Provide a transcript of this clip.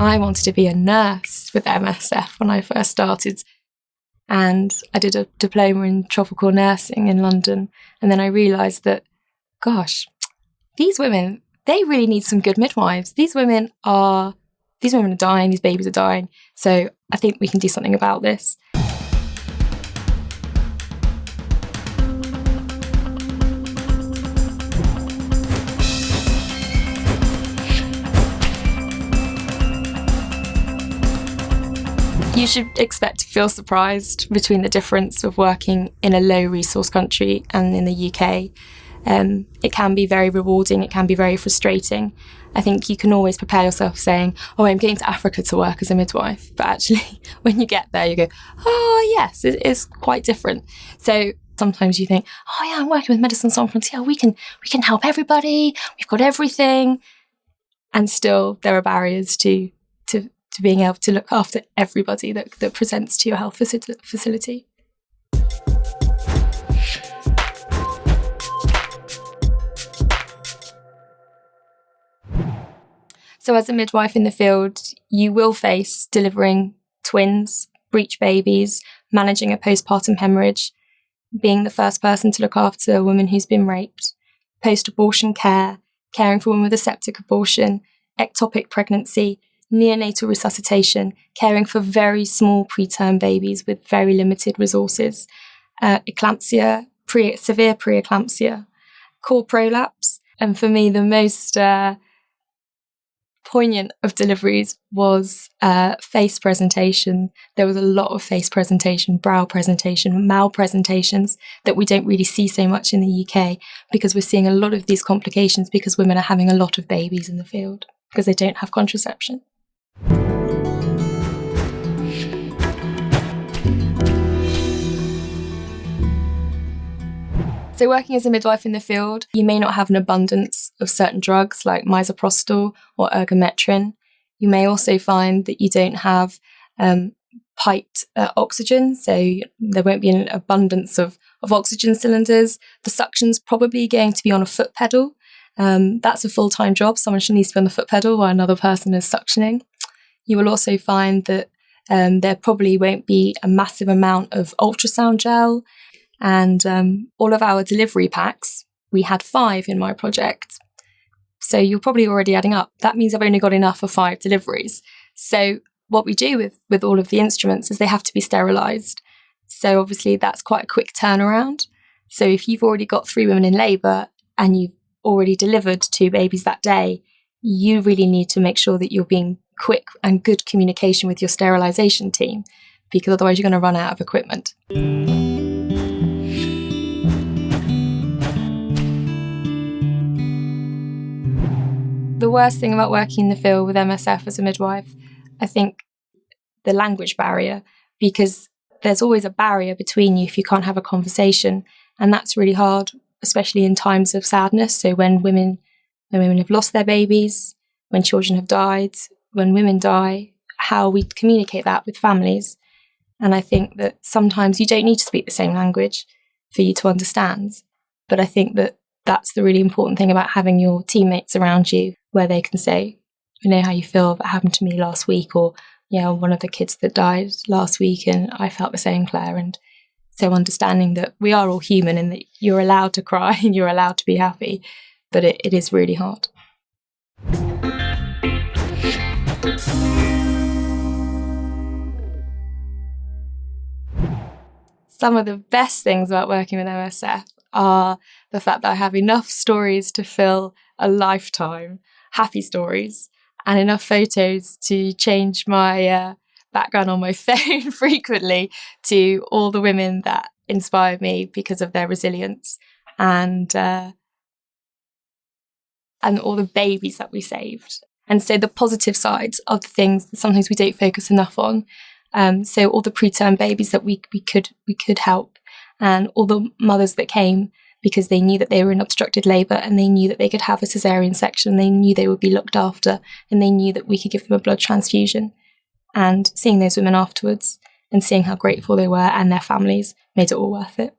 I wanted to be a nurse with MSF when I first started. And I did a diploma in tropical nursing in London. And then I realised that, gosh, these women, they really need some good midwives. These women are dying, these babies are dying. So I think we can do something about this. You should expect to feel surprised between the difference of working in a low resource country and in the UK. It can be very rewarding, it can be very frustrating. I think you can always prepare yourself saying, oh, I'm going to Africa to work as a midwife. But actually, when you get there, you go, oh, yes, it is quite different. So sometimes you think, oh, yeah, I'm working with Médecins Sans Frontières. We can help everybody. We've got everything. And still, there are barriers to being able to look after everybody that presents to your health facility. So as a midwife in the field, you will face delivering twins, breech babies, managing a postpartum hemorrhage, being the first person to look after a woman who's been raped, post-abortion care, caring for a women with a septic abortion, ectopic pregnancy, neonatal resuscitation, caring for very small preterm babies with very limited resources, eclampsia, severe preeclampsia, core prolapse. And for me, the most poignant of deliveries was face presentation. There was a lot of face presentation, brow presentation, mouth presentations that we don't really see so much in the UK because we're seeing a lot of these complications because women are having a lot of babies in the field because they don't have contraception. So working as a midwife in the field, you may not have an abundance of certain drugs like misoprostol or ergometrin. You may also find that you don't have piped oxygen, so there won't be an abundance of oxygen cylinders. The suction's probably going to be on a foot pedal. That's a full-time job. Someone needs to be on the foot pedal while another person is suctioning. You will also find that there probably won't be a massive amount of ultrasound gel. And all of our delivery packs, we had 5 in my project. So you're probably already adding up. That means I've only got enough for 5 deliveries. So what we do with all of the instruments is they have to be sterilised. So obviously that's quite a quick turnaround. So if you've already got 3 women in labour and you've already delivered 2 babies that day, you really need to make sure that you're being quick and good communication with your sterilisation team, because otherwise you're going to run out of equipment. The worst thing about working in the field with MSF as a midwife, I think the language barrier, because there's always a barrier between you if you can't have a conversation. And that's really hard, especially in times of sadness. So when women have lost their babies, when children have died, when women die, how we communicate that with families. And I think that sometimes you don't need to speak the same language for you to understand. But I think that that's the really important thing about having your teammates around you, where they can say, I know how you feel, that happened to me last week, or, yeah, one of the kids that died last week and I felt the same, Claire. And so understanding that we are all human and that you're allowed to cry and you're allowed to be happy, but it is really hard. Some of the best things about working with MSF are the fact that I have enough stories to fill a lifetime, happy stories, and enough photos to change my background on my phone frequently to all the women that inspired me because of their resilience and all the babies that we saved. And so the positive sides of the things that sometimes we don't focus enough on. So all the preterm babies that we could help, and all the mothers that came because they knew that they were in obstructed labour and they knew that they could have a caesarean section, they knew they would be looked after, and they knew that we could give them a blood transfusion. And seeing those women afterwards and seeing how grateful they were and their families made it all worth it.